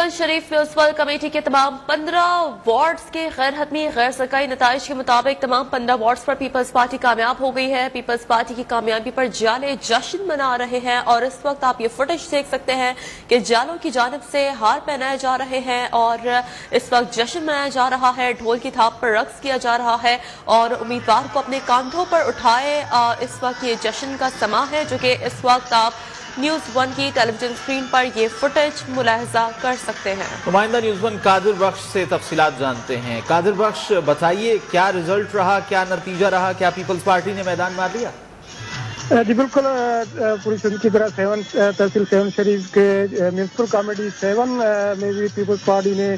शहबाज शरीफ municipal committee के तमाम 15 wards के गैर हतमी गैर सरकारी नताइज के मुताबिक तमाम 15 वार्ड्स पर पीपल्स पार्टी कामयाब हो गई है। पीपल्स पार्टी की कामयाबी पर जाले जश्न मना रहे हैं और इस वक्त आप ये फुटेज देख सकते हैं कि जालों की जानिब से हार पहनाए जा रहे हैं और इस वक्त जश्न मनाया जा रहा है, ढोल की थाप पर रक्स किया जा रहा है और उम्मीदवार को अपने कांधों पर उठाए इस वक्त ये जश्न का समा है, जो कि इस वक्त आप न्यूज़ 1 की टेलीविजन स्क्रीन पर ये फुटेज मुलाहिजा कर सकते हैं। नुमाइंदा न्यूज़ 1 कादिर बख्श से तफसीलात जानते हैं। कादिर बख्श, बताइए क्या रिजल्ट रहा, क्या नतीजा रहा, क्या पीपल्स पार्टी ने मैदान मार लिया? जी बिल्कुल, पूरी सिंध की तरह तहसील 7 शरीफ के म्यूनसिपल कमेटी 7 में भी पीपल्स पार्टी ने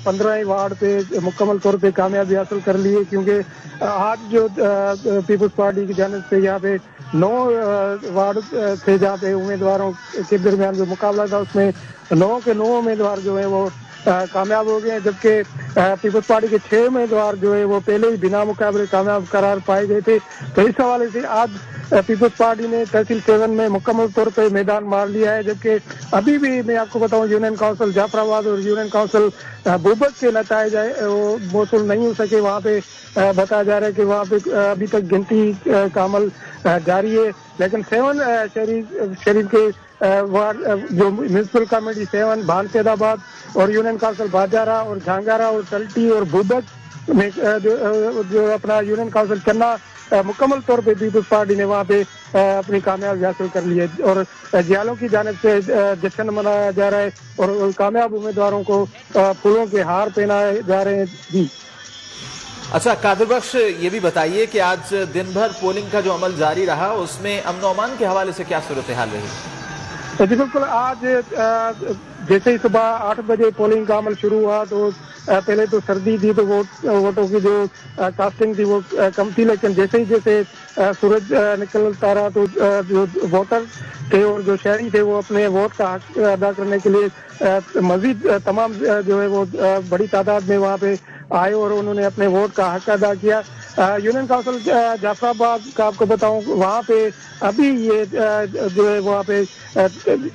15 वार्ड पे मुकम्मल तौर पे कामयाबी हासिल कर ली है, क्योंकि आज जो पीपल्स पार्टी की जानिब से यहाँ पे 9 वार्ड थे जहाँ पे उम्मीदवारों के दरमियान जो मुकाबला था उसमें 9 के 9 उम्मीदवार जो है वो कामयाब हो गए, जबकि पीपल्स पार्टी के 6 उम्मीदवार जो है वो पहले ही बिना मुकाबले कामयाब करार पाए गए थे। तो इस हवाले से आज पीपल्स पार्टी ने तहसील 7 में मुकम्मल तौर पे मैदान मार लिया है, जबकि अभी भी मैं आपको बताऊं यूनियन काउंसिल जाफराबाद और यूनियन काउंसिल बुबक के नताइज वो मौसूल नहीं हो सके। वहाँ पे बताया जा रहा है कि वहाँ पे अभी तक गिनती का अमल जारी है, लेकिन 7 शरीफ के वार्ड जो म्यूनसिपल कमेटी 7 भानसैदाबाद और यूनियन काउंसिल बाजारा और झांगारा और तलटी और बुबक में जो अपना यूनियन काउंसिल चन्ना मुकम्मल तौर पे पीपल्स पार्टी ने वहाँ पे अपनी कामयाबी हासिल कर ली है और जियालों की जानिब से जश्न मनाया जा रहा है और कामयाब उम्मीदवारों को फूलों के हार पहनाए जा रहे हैं। जी अच्छा कादिर बख्श, ये भी बताइए कि आज दिन भर पोलिंग का जो अमल जारी रहा उसमें अमन अमान के हवाले से क्या सूरत हाल रही? जी बिल्कुल, आज जैसे ही सुबह 8 बजे पोलिंग का अमल शुरू हुआ तो पहले तो सर्दी थी तो वोटों की जो कास्टिंग थी वो कम थी, लेकिन जैसे सूरज निकलता रहा तो जो वोटर थे और जो शहरी थे वो अपने वोट का हक अदा करने के लिए मजीद तमाम जो है वो बड़ी तादाद में वहाँ पे आए और उन्होंने अपने वोट का हक अदा किया। यूनियन काउंसिल जाफराबाद का आपको बताऊं, वहाँ पे अभी ये जो है वहाँ पे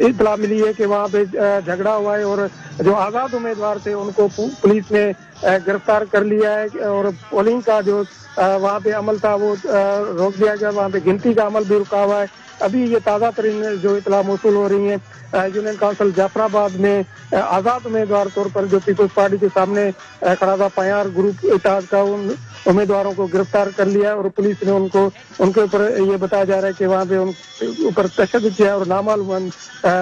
इत्तला मिली है कि वहाँ पे झगड़ा हुआ है और जो आज़ाद उम्मीदवार थे उनको पुलिस ने गिरफ्तार कर लिया है और पोलिंग का जो वहाँ पे अमल था वो रोक दिया गया, वहाँ पे गिनती का अमल भी रुका हुआ है। अभी ये ताज़ा तरीन जो इत्तला मौसूल हो रही है, यूनियन काउंसिल जाफराबाद में आज़ाद उम्मीदवार तौर पर जो पीपल्स पार्टी के सामने खड़ा था पयार ग्रुप इत्तेहाद का, उन उम्मीदवारों को गिरफ्तार कर लिया और पुलिस ने उनके ऊपर ये बताया जा रहा है कि वहाँ पे उनके ऊपर तशद्दुद किया और नामालूम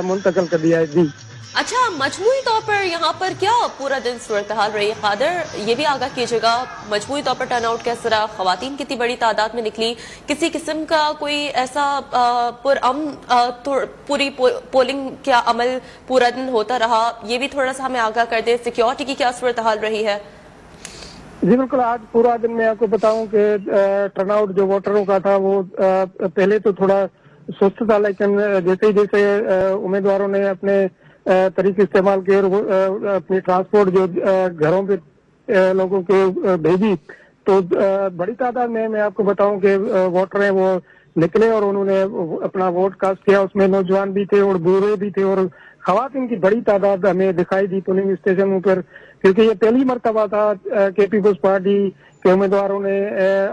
मुंतकिल कर दिया है। जी अच्छा, मजमूई तौर पर यहाँ पर क्या पूरा दिन सूरत हाल रही है? कादिर, ये भी आगाह कीजिएगा, मजमूई तौर पर टर्नआउट कैसा रहा? खवातीन कितनी बड़ी तादाद में निकली? किसी किस्म का कोई ऐसा पूरी पोलिंग क्या अमल पूरा दिन होता रहा? ये भी थोड़ा सा हमें आगाह कर दे। सिक्योरिटी की क्या सूरत हाल रही है? जी बिल्कुल, आज पूरा दिन मैं आपको बताऊं कि टर्नआउट जो वोटरों का था वो पहले तो थोड़ा सुस्त था, लेकिन जैसे उम्मीदवारों ने अपने तरीके इस्तेमाल किए और अपनी ट्रांसपोर्ट जो घरों पे लोगों के भेजी तो बड़ी तादाद में मैं आपको बताऊं कि वोटर हैं वो निकले और उन्होंने अपना वोट कास्ट किया। उसमें नौजवान भी थे और बूढ़े भी थे और खवातीन की बड़ी तादाद हमें दिखाई दी पोलिंग स्टेशनों पर, क्योंकि ये पहली मरतबा था कि पीपल्स पार्टी के उम्मीदवारों ने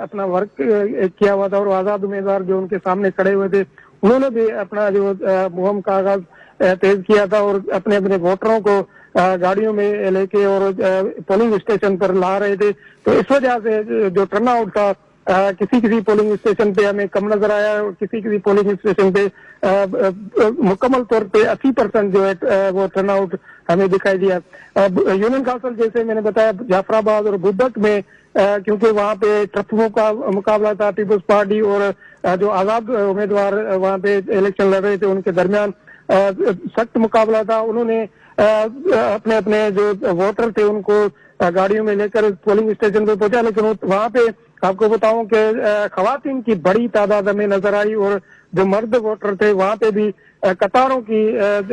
अपना वर्क किया हुआ था और आज़ाद उम्मीदवार जो उनके सामने खड़े हुए थे उन्होंने भी अपना जो मुहिम का आगाज तेज किया था और अपने अपने वोटरों को गाड़ियों में लेके और पोलिंग स्टेशन पर ला रहे थे। तो इस वजह से जो टर्नआउट था किसी पोलिंग स्टेशन पे हमें कम नजर आया और किसी पोलिंग स्टेशन पे मुकम्मल तौर पे 80% जो है वो टर्नआउट हमें दिखाई दिया। यूनियन काउंसिल जैसे मैंने बताया जाफराबाद और बुबक में क्योंकि वहाँ पे ट्रफों का मुकाबला था, पीपल्स पार्टी और जो आज़ाद उम्मीदवार वहाँ पे इलेक्शन लड़ रहे थे उनके दरमियान सख्त मुकाबला था। उन्होंने अपने अपने जो वोटर थे उनको गाड़ियों में लेकर पोलिंग स्टेशन पे पहुंचा, लेकिन वहाँ पे आपको बताऊं कि खवातीन की बड़ी तादाद हमें नजर आई और जो मर्द वोटर थे वहाँ पे भी कतारों की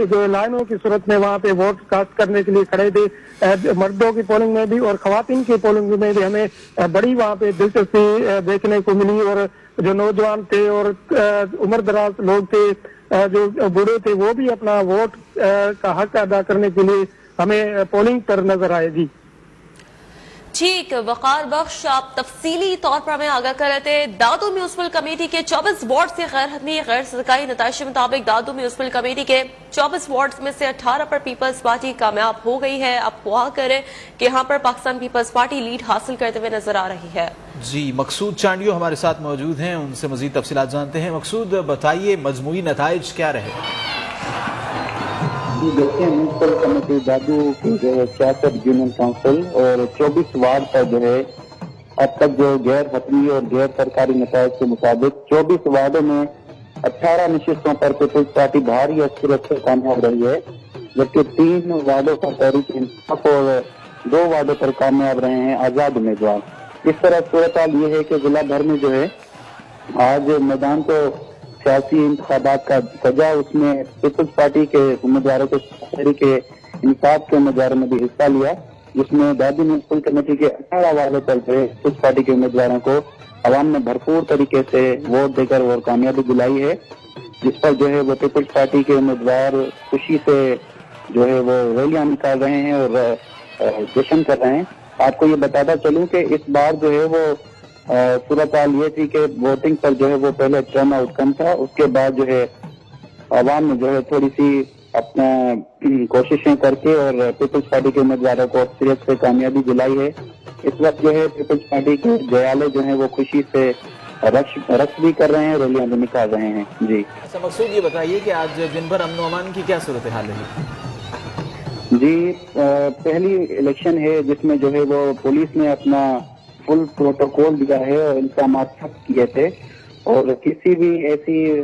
जो लाइनों की सूरत में वहाँ पे वोट कास्ट करने के लिए खड़े थे। मर्दों की पोलिंग में भी और खवातीन की पोलिंग में भी हमें बड़ी वहाँ पे दिलचस्पी देखने को मिली और जो नौजवान थे और उम्र दराज लोग थे जो बूढ़े थे वो भी अपना वोट का हक अदा करने के लिए हमें पोलिंग पर नजर आएगी। ठीक, वकार बख्श, आप तफसीली तौर पर हमें आगाह कर रहे थे। दादू म्यूनिसिपल कमेटी के 24 वार्ड से गैर हतमी गैर सरकारी नताइश के मुताबिक दादू म्यूनिसिपल कमेटी के 24 वार्ड में से 18 पर पीपल्स पार्टी कामयाब हो गई है। आप दुआ करें कि यहाँ पर पाकिस्तान पीपल्स पार्टी लीड हासिल करते हुए नजर आ रही है। जी, मकसूद चांडियो हमारे साथ मौजूद हैं, उनसे मजीद तफसीलात जानते हैं। मकसूद, बताइए मजमूई नताइज क्या रहे? देखिए, म्यूनिसिपल कमेटी दादू की जो है 66 यूनियन काउंसिल और 24 वार्ड पर जो है अब तक जो गैर हतमी और गैर सरकारी नताइज के मुताबिक 24 वार्डों में 18 नशिस्तों पर पीपल्स पार्टी भारी अक्सरियत से कामयाब रही है, जबकि 3 वार्डों पर तहरीक इंसाफ और 2 वार्डों पर कामयाब रहे हैं आजाद उम्मीदवार। इस तरह सूरत हाल ये है कि जिला भर में जो है आज मैदान को सियासी इंतखाबात का सजा, उसमें पीपल्स पार्टी के उम्मीदवारों को तहरीक इंसाफ के उम्मीदवारों ने भी हिस्सा लिया, जिसमें दादू म्यूनिसिपल कमेटी के 18 वार्डों पर पीपल्स पार्टी के उम्मीदवारों को अवाम ने भरपूर तरीके से वोट देकर और कामयाबी दिलाई है, जिस पर जो है वो पीपल्स पार्टी के उम्मीदवार खुशी से जो है वो रैलियां निकाल रहे हैं और जश्न कर रहे हैं। आपको ये बताता चलूं कि इस बार जो है वो सूरत हाल ये थी कि वोटिंग पर जो है वो पहले टर्न आउट कम था, उसके बाद जो है आवाम ने जो है थोड़ी सी अपना कोशिशें करके और पीपल्स पार्टी के उम्मीदवारों को अक्सरियत से कामयाबी दिलाई है। इस वक्त जो है पीपल्स पार्टी के जयाले जो है वो खुशी से रक्स भी कर रहे हैं, रैलियां भी निकाल रहे हैं। जी, अच्छा मकसूद, ये बताइए कि आज दिन भर अमन अमान की क्या सूरत हाल रही? जी, पहली इलेक्शन है जिसमें जो है वो पुलिस ने अपना फुल प्रोटोकॉल दिया है और इंतजाम सख्त किए थे और किसी भी ऐसी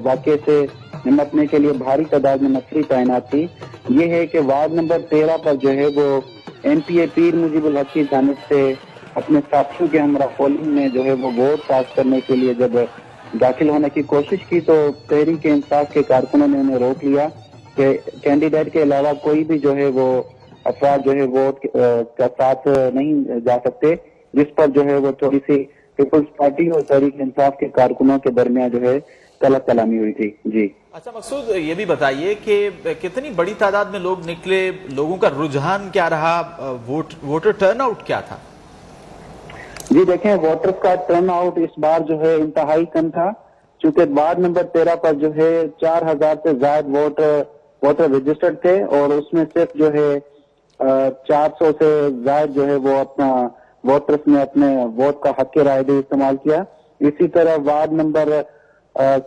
वाक़े से निपटने के लिए भारी तादाद में नफरी तैनात थी। ये है कि वार्ड नंबर 13 पर जो है वो MPA पीर मुजीबुल हक की जानिब से अपने साथियों के हमरा पोलिंग में जो है वो वोट कास्ट करने के लिए जब दाखिल होने की कोशिश की तो तहरीक इंसाफ के कारकुनों ने उन्हें रोक लिया कि कैंडिडेट के अलावा कोई भी जो है वो अफराद जो है वोट का साथ नहीं जा सकते, जिस पर जो है वो थोड़ी सी पीपल्स पार्टी और तहरीक इंसाफ के कारकुनों के दरमियान जो है तलब कलामी हुई थी। जी, अच्छा मकसूद, ये भी बताइए कि कितनी बड़ी तादाद में लोग निकले, लोगों का रुझान क्या रहा, वोटर टर्नआउट क्या था? जी देखें, वोटर्स का टर्नआउट इस बार जो है इंतहाई कम था, चूंकि वार्ड नंबर 13 पर जो है 4000 से ज्यादा वोटर रजिस्टर्ड थे और उसमें सिर्फ जो है 400 से ज्यादा जो है वो अपना वोटर्स ने अपने वोट का हक राय भी इस्तेमाल किया। इसी तरह वार्ड नंबर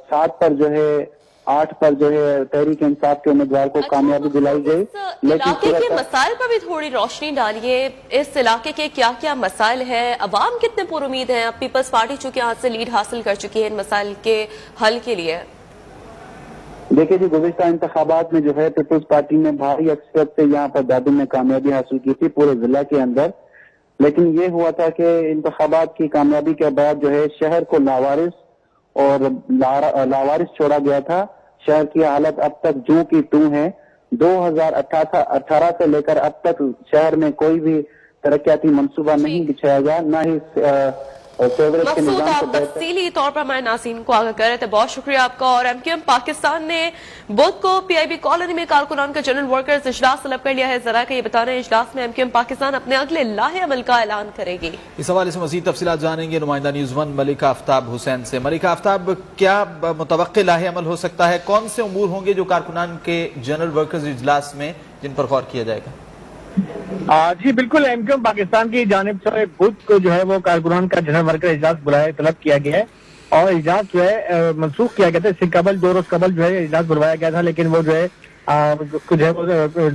7 पर जो है 8 पर जो है तहरीक इंसाफ के उम्मीदवार को कामयाबी दिलाई गई। इलाके के मसाइल पर भी थोड़ी रोशनी डालिए, इस इलाके के क्या क्या मसाइल है, अवाम कितने पुरुमीद हैं? अब पीपल्स पार्टी चूंकि यहाँ से लीड हासिल कर चुकी है इन मसाइल के हल के लिए। देखिए जी, गुज़िश्ता इंतखाबात में जो है पीपल्स पार्टी ने भारी अक्सरियत से यहाँ पर दादू में कामयाबी हासिल की थी पूरे जिला के अंदर, लेकिन ये हुआ था कि इंतखाबात की कामयाबी के बाद जो है शहर को लावारिस छोड़ा गया था। शहर की हालत अब तक जूं की तूं है। 2018 से लेकर अब तक शहर में कोई भी तरक्याती मंसूबा नहीं बिछाया गया, न ही मकसूद, आप तफसीली तौर पर हमारे नाज़रीन को आगाह कर रहे थे, बहुत शुक्रिया आपका। और MQM पाकिस्तान ने बुध को PIB कॉलोनी में कारकुनान का जनरल वर्कर्स इजलास तलब कर लिया है। जरा का ये बता रहे हैं इजलास में MQM पाकिस्तान अपने अगले लाहे अमल का ऐलान करेगी। इस हवाले से मज़ीद तफसीलात जानेंगे नुमाइंदा न्यूज़ 1 मलिका आफ्ताब हुसैन से। मलिका आफ्ताब, क्या मुतवक्किल लाहे अमल हो सकता है? कौन से उमूर होंगे जो कारकुनान के जनरल वर्कर्स इजलास में जिन पर गौर किया जाएगा? जी बिल्कुल, MQM पाकिस्तान की जानिब से बुध को जो है वो कारकुनान का जनरल वर्कर इजलास बुलाया तलब किया गया है और इजलास जो है मनसूख किया गया था। इससे कबल 2 रोज कबल जो है इजलास बुलवाया गया था, लेकिन वो जो है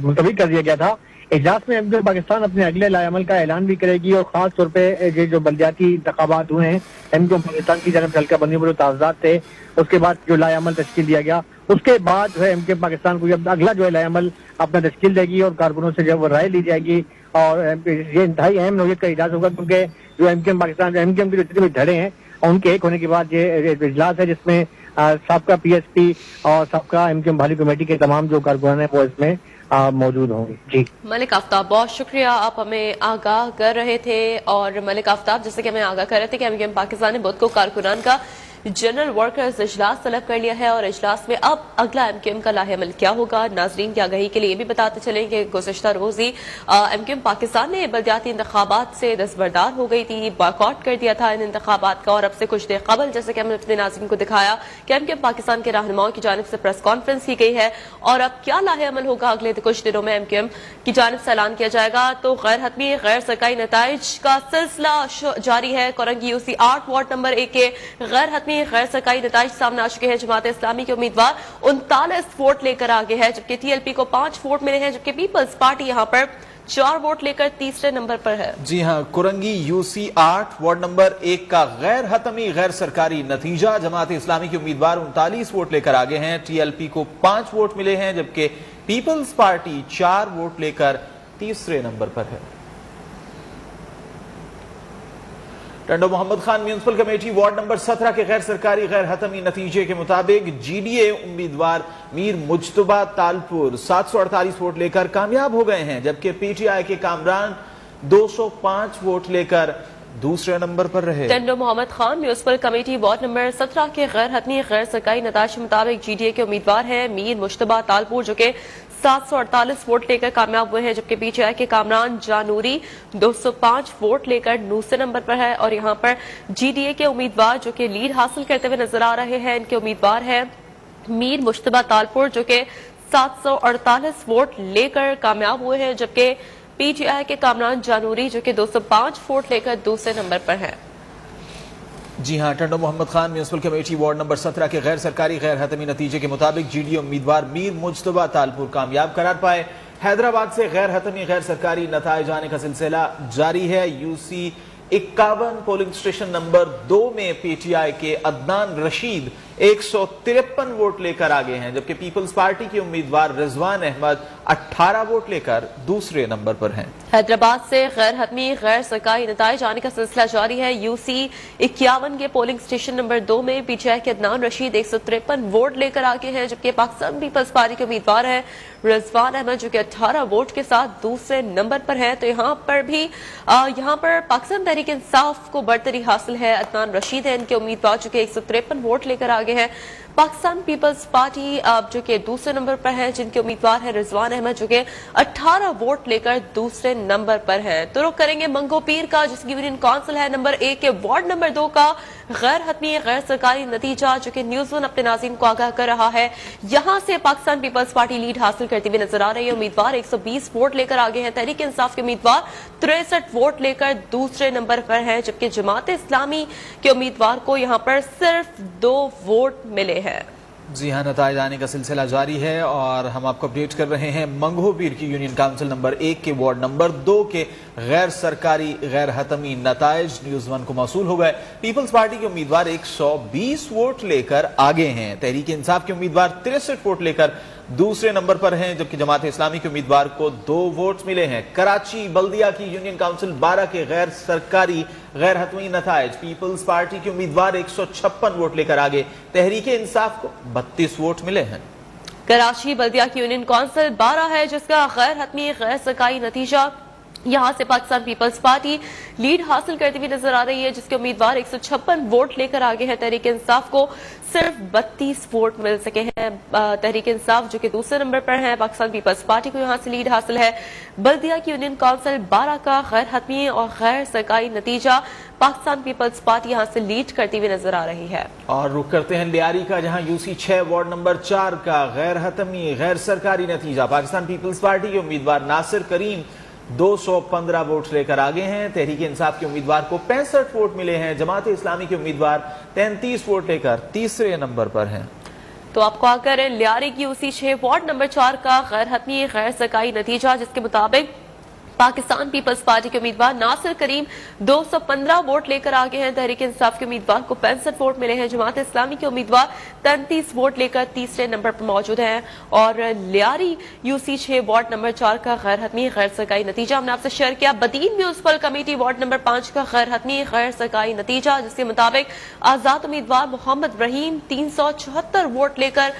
मुलतवी कर दिया गया था। इजलास में MQM पाकिस्तान अपने अगले लाएअमल का ऐलान भी करेगी और खास तौर पे ये जो बल्दियाती इंतखाबात हुए हैं MQM पाकिस्तान की जानिब से हल्का बंदी में जो ताज़ात थे, उसके बाद जो लाएअमल तश्कील दिया गया, उसके बाद जो है MQM पाकिस्तान को जब अगला जो है लाएअमल अपना तश्कील देगी और कारकुनों से जब वो राय ली जाएगी और ये इंतहाई अहम नौयत का इजलास होगा, क्योंकि जो MQM पाकिस्तान MQM के जो जितने भी धड़े हैं उनके एक होने के बाद ये इजलास है जिसमें सबका PSP और सबका MQM भाली कमेटी के तमाम जो कारकुनान है वो इसमें मौजूद होंगे। जी मलिक आफ्ताब, बहुत शुक्रिया, आप हमें आगाह कर रहे थे। और मलिक आफ्ताब, जैसे कि हमें आगाह कर रहे थे कि MQM पाकिस्तान ने बुध को कारकुनान का जनरल वर्कर्स इजलास तलब कर लिया है और इजलास में अब अगला एमक्यूएम का लाहेअमल क्या होगा। नाजरीन की आगाही के लिए भी बताते चलें कि गुज़श्ता रोज ही एमक्यूएम पाकिस्तान ने बलदियाती इंतखाबात से दस्तबरदार हो गई थी, बॉयकॉट कर दिया था इन इंतखाबात का। और अब से कुछ देर कबल जैसे कि हमने अपने नाज़रीन को दिखाया कि एमक्यूएम पाकिस्तान के रहनुमाओं की जानिब से प्रेस कॉन्फ्रेंस की गई है और अब क्या लाहेअमल होगा अगले कुछ दिनों में एमक्यूएम की जानिब से ऐलान किया जाएगा। तो गैर हतमी गैर सरकारी नताइज का सिलसिला जारी है। कोरंगी यूसी 8 वार्ड नंबर 1 के गैर हतमी गैर सरकारी नताइज सामने आ चुके हैं। जमात इस्लामी के उम्मीदवार 39 वोट लेकर आगे है, जबकि टीएलपी को 5 वोट मिले हैं, जबकि पीपल्स पार्टी यहां पर 4 वोट लेकर तीसरे नंबर पर है। जी हां, कुरंगी यूसी 8 वार्ड नंबर 1 का गैर हतमी गैर सरकारी नतीजा, जमात इस्लामी के उम्मीदवार 39 वोट लेकर आगे हैं, टीएलपी को 5 वोट मिले हैं, जबकि पीपल्स पार्टी 4 वोट लेकर तीसरे नंबर पर है। Tando Mohammad Khan municipal committee ward number 17 के गैर सरकारी गैर हतमी नतीजे के मुताबिक जीडीए उम्मीदवार मीर मुज्तबा तालपुर 748 वोट लेकर कामयाब हो गए हैं, जबकि पीटीआई के कामरान 205 वोट लेकर दूसरे नंबर पर रहे। Tando Mohammad Khan municipal committee ward number 17 के गैर हतमी गैर सरकारी नताज के मुताबिक जीडीए के उम्मीदवार हैं मीर मुज्तबा तालपुर, जो कि 748 वोट लेकर कामयाब हुए हैं, जबकि पीटीआई के कामरान जानूरी 205 वोट लेकर दूसरे नंबर पर है। और यहां पर जीडीए के उम्मीदवार जो कि लीड हासिल करते हुए नजर आ रहे हैं, इनके उम्मीदवार हैं मीर मुज्तबा तालपुर, जो कि 748 वोट लेकर कामयाब हुए हैं, जबकि पीटीआई के कामरान जानूरी जो कि 205 वोट लेकर दूसरे नंबर पर है। जी हां, Tando Mohammad Khan municipal committee ward number 17 के गैर सरकारी गैर हतमी नतीजे के मुताबिक जीडीए उम्मीदवार मीर मुज्तबा तालपुर कामयाब करार पाए। हैदराबाद से गैर हतमी गैर सरकारी नताइज आने का सिलसिला जारी है। यूसी 51 पोलिंग स्टेशन नंबर 2 में पीटीआई के अदनान रशीद 153 वोट लेकर आगे हैं, जबकि पीपल्स पार्टी के उम्मीदवार रिजवान अहमद 18 वोट लेकर दूसरे नंबर पर हैं। हैदराबाद से गैर हतमी गैर सरकारी नताइज आने का सिलसिला जारी है। यूसी 51 के पोलिंग स्टेशन नंबर 2 में पीटीआई के अदनान रशीद 153 वोट लेकर आगे हैं, जबकि पाकिस्तान पीपल्स पार्टी के उम्मीदवार हैं रिजवान अहमद, जो कि 18 वोट के साथ दूसरे नंबर पर है। तो यहाँ पर पाकिस्तान तहरीक इंसाफ को बढ़तरी हासिल है। अदनान रशीद है इनके उम्मीदवार, जो कि 153 वोट लेकर आगे हैं। पाकिस्तान पीपल्स पार्टी जो कि दूसरे नंबर पर है, जिनके उम्मीदवार है रिजवान अहमद, जो कि 18 वोट लेकर दूसरे नंबर पर है। तो रुख करेंगे मंगो पीर का, जिसकी यूनियन काउंसिल है नंबर 1 के वार्ड नंबर 2 का गैर हतमी गैर सरकारी नतीजा, जो कि न्यूज़ 1 अपने नाज़रीन को आगाह कर रहा है। यहां से पाकिस्तान पीपल्स पार्टी लीड हासिल करती हुई नजर आ रही है। उम्मीदवार 120 वोट लेकर आगे हैं। तहरीक इंसाफ के उम्मीदवार 63 वोट लेकर दूसरे नंबर पर है, जबकि जमात इस्लामी के उम्मीदवार को यहां पर सिर्फ 2 वोट मिले हैं। जी हां, नताइज आने का सिलसिला जारी है और हम आपको अपडेट कर रहे हैं। मंगो पीर की यूनियन काउंसिल नंबर 1 के वार्ड नंबर 2 के गैर सरकारी गैर हतमी नताइज न्यूज़ 1 को मौसूल हो गए। पीपल्स पार्टी के उम्मीदवार 120 वोट लेकर आगे हैं। तहरीक इंसाफ के उम्मीदवार 63 वोट लेकर दूसरे नंबर पर हैं, जबकि जमात इस्लामी के उम्मीदवार को 2 वोट मिले हैं। कराची बल्दिया की यूनियन काउंसिल 12 के गैर सरकारी गैर हतमी नताइज, पीपल्स पार्टी के उम्मीदवार 156 वोट लेकर आगे, तहरीक इंसाफ को 32 वोट मिले हैं। कराची बल्दिया की यूनियन काउंसिल 12 है, जिसका गैर हतमी गैर सरकारी नतीजा यहां से पाकिस्तान पीपल्स पार्टी लीड हासिल करती हुई नजर आ रही है, जिसके उम्मीदवार 156 वोट लेकर आगे हैं। तहरीक इंसाफ को सिर्फ 32 वोट मिल सके हैं। तहरीक इंसाफ जो कि दूसरे नंबर पर है, पाकिस्तान पीपल्स पार्टी को यहां से लीड हासिल है। बल्दिया की यूनियन काउंसिल 12 का गैर हतमी और गैर सरकारी नतीजा, पाकिस्तान पीपल्स पार्टी यहां से लीड करती हुई नजर आ रही है। और रुख करते हैं लियारी का, जहां यूसी 6 वार्ड नंबर 4 का गैर हतमी गैर सरकारी नतीजा, पाकिस्तान पीपल्स पार्टी के उम्मीदवार नासिर करीम 215 वोट लेकर आगे हैं। तहरीक इंसाफ के उम्मीदवार को 65 वोट मिले हैं। जमात इस्लामी के उम्मीदवार 33 वोट लेकर तीसरे नंबर पर हैं। तो आपको आकर लियारी की यूसी 6 वार्ड नंबर 4 का गैर हतमी गैर सरकारी नतीजा, जिसके मुताबिक पाकिस्तान पीपल्स पार्टी के उम्मीदवार नासिर करीम 215 वोट लेकर आगे हैं। तहरीक इंसाफ के उम्मीदवार को 65 वोट मिले हैं। जमात इस्लामी के उम्मीदवार 33 वोट लेकर तीसरे नंबर पर मौजूद हैं। और लियारी यूसी 6 वार्ड नंबर 4 का गैर हतमी गैर सरकारी नतीजा हमने आपसे शेयर किया। Badin municipal committee ward number 5 का गैर हतमी गैर सरकारी नतीजा, जिसके मुताबिक आजाद उम्मीदवार मोहम्मद रहीम 374 वोट लेकर